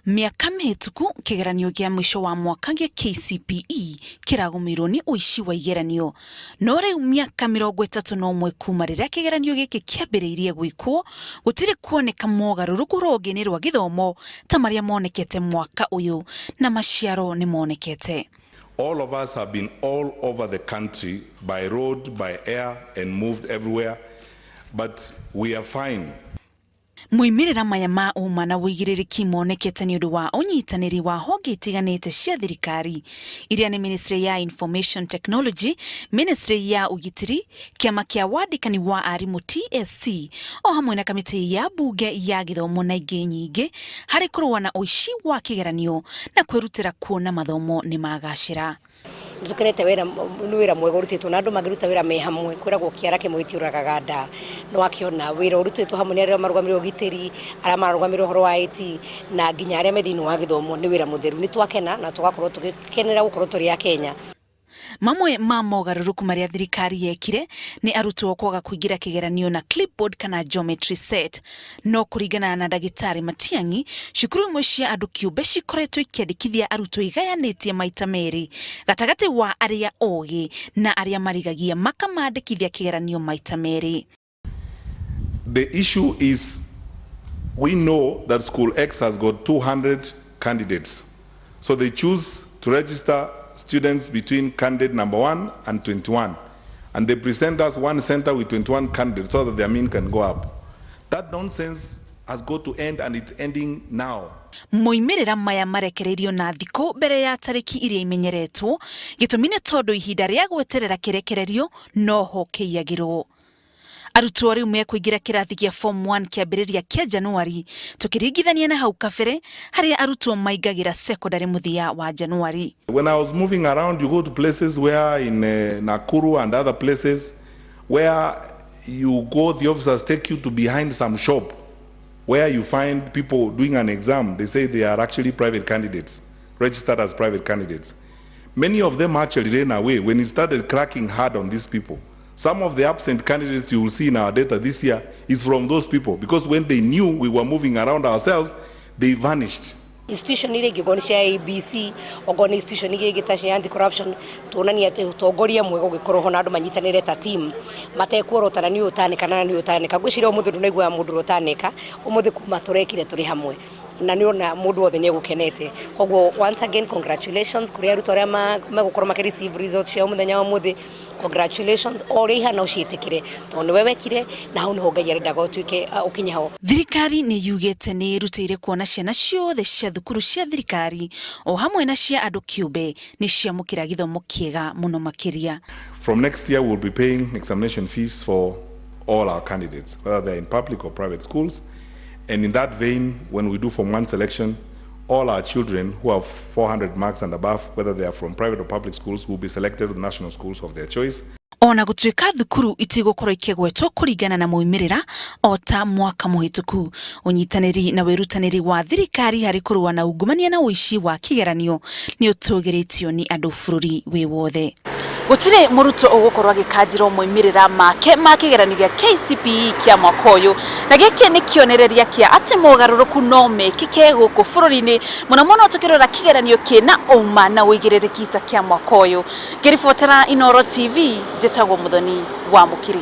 Miaka mihituku kigeranio gia mwisho wa mwaka gia KCPE kiragumirwo ni uici wa igeranio. No riu miaka 31 kuma riria kigeranio giki kiambiriirie gwikwo, gutiri kuoneka mogaruruku rugini rwa githomo ta maria monekete mwaka uyu, na maciaro ni monekete. All of us have been all over the country by road, by air, and moved everywhere, but we are fine. Muimirira maya ma uma na wigiriki monekete ni undu wa unyitaniri wa honge itiganite cia thirikari iria ni Ministry ya Information Technology, Ministry ya Ugitiri, kiama kia wandikani wa arimu TSC, o hamwe na kamiti ya bunge ya githomo na ingi nyingi hari kurua na uici wa kigeranio na kwirutira kuona mathomo ni magacira. Nzukenete wira mwega urutitwo na andu magiruta wira me hamwe kwiragwo kiara kimwe itiuragaga nda no akiona wira urutitwo hamwe ni aria marugamirwo gitiri aria marugamirwo horo wa IT na nginya aria medini wa githomo ni wira mutheru ni twakena na tugakorwo tugikenera gukorwo turi a Kenya. Mamwe ma mogaruruku maria thirikari yekire ni arutwo kwaga kuingira kigeranio na clipboard kana geometry set. No kuringana na Ndagitari Matiang'i, cukuru imwe cia andu kiumbe cikoretwo ikiandikithia arutwo igayanitie maita meri gatagati wa aria ogi na aria marigagia makamandikithia kigeranio maita meri. The issue is, we know that School X has got 200 candidates, so they choose to register students between candidate number 1 and 21, and they present us one center with 21 candidates so that their mean can go up. That nonsense has got to end, and it's ending now. Muimirira maya marekereirio na thiko mbere ya tariki iria imenyeretwo gitumi ni tondu ihinda ria gweterera kirekererio noho kiagirwo. Arutwo riu mekuingira kirathi gia form 1 kiambiriria kia Januari tukiringithania na hau kabere haria arutwo maigagira secondary muthia wa Januari. When I was moving around, you go to places where in Nakuru and other places where you go, the officers take you to behind some shop where you find people doing an exam. They say they are actually private candidates, registered as private candidates. Many of them actually ran away when it started cracking hard on these people. Some of the absent candidates you will see in our data this year is from those people, because when they knew we were moving around ourselves, they vanished. Institution ile gigoni cia ABC ogoni institution ile gitacia anti corruption tuonania ati utongoria mwega ugikorwo na andu manyitanire ta team matekworotana ni utanika na ni utanika gwicira umuthu ndunegwa mundu rotanika umuthu kuma turekire turi hamwe na niona mundu wothe ni gukenete. Kogwo once again congratulations kuri aruto aria magukorwo makireceive results cia muthenya wa muthi. Congratulations ori hana uciitikire tondu wewe kire na hau niho Ngai arenda gotwike ukinyaho. Thirikari ni yugete ni irutire kuona ciana ciothe cia thukuru cia thirikari o hamwe na cia andu kiumbe ni ciamukira githomo kiega muno makiria. From next year we'll be paying examination fees for all our candidates, whether they're in public or private schools. And in that vein, when we do Form 1 selection, all our children who have 400 marks and above, whether they are from private or public schools, will be selected to the national schools of their choice. Ona gutwika thukuru itigokorwo ikigwetwo kuringana na muimirira o ta mwaka muhituku, unyitaniri na wirutaniri wa thirikari hari kurua na ungumania na uici wa kigeranio ni utugiritio ni andu bururi wi wothe. Gutire muruto ugukorwa gikanjiro muimirira make ma kigeranio gia KCPE kia mwaka uyu, na giki ni kionereria kia ati mogaruruku no mekike guku bururi-ini muno tukirora kigeranio kina uma na wigiririki ta kia mwaka uyu. Ngiribotera Inooro TV, njitagwo Muthoni wa Mukiri.